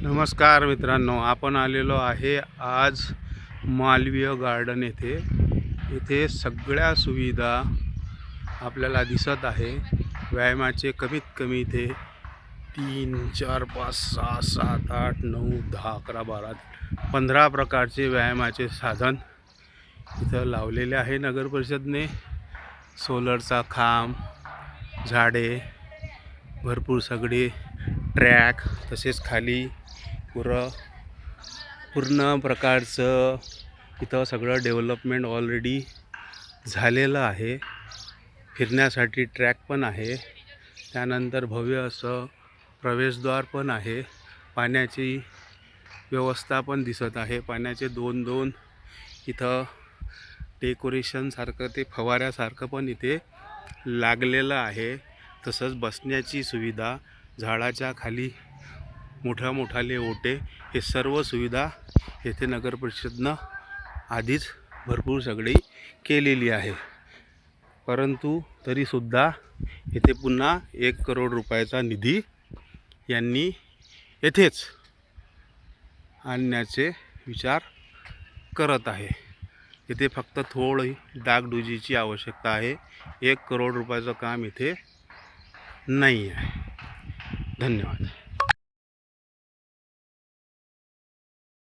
नमस्कार मित्रांनो, आपण आलेलो आहे आज मालवीय गार्डन येथे. इथे सगळ्या सुविधा आपल्याला दिसत आहे. व्यायामाचे कमीत कमी इथे 3 4 5 6 7 8 9 10 11 12 15 प्रकारचे व्यायामाचे साधन इथं लावलेले आहे नगर परिषदने. सोलरचा खांब, झाडे, भरपूर सगळे ट्रॅक, तसेच खाली पूर्ण प्रकारचं इथं सगळं डेव्हलपमेंट ऑलरेडी झालेलं आहे. फिरण्यासाठी ट्रॅक पण आहे, त्यानंतर भव्य असं प्रवेशद्वार पण आहे. पाण्याची व्यवस्था पण दिसत आहे. पाण्याचे दोन इथं डेकोरेशनसारखं ते फवाऱ्यासारखं पण इथे लागलेलं आहे. तसंच बसण्याची सुविधा, झाडाच्या खाली मोठाले ओटे, हे सर्व सुविधा येथे नगर परिषदनं आधीच भरपूर सगळी केलेली आहे. परंतु तरीसुद्धा येथे पुन्हा 1 करोड रुपयाचा निधी यांनी येथेच आणण्याचे विचार करत आहे. इथे फक्त थोडी डागडुजीची आवश्यकता आहे. 1 करोड रुपयाचं काम इथे नाही आहे. धन्यवाद.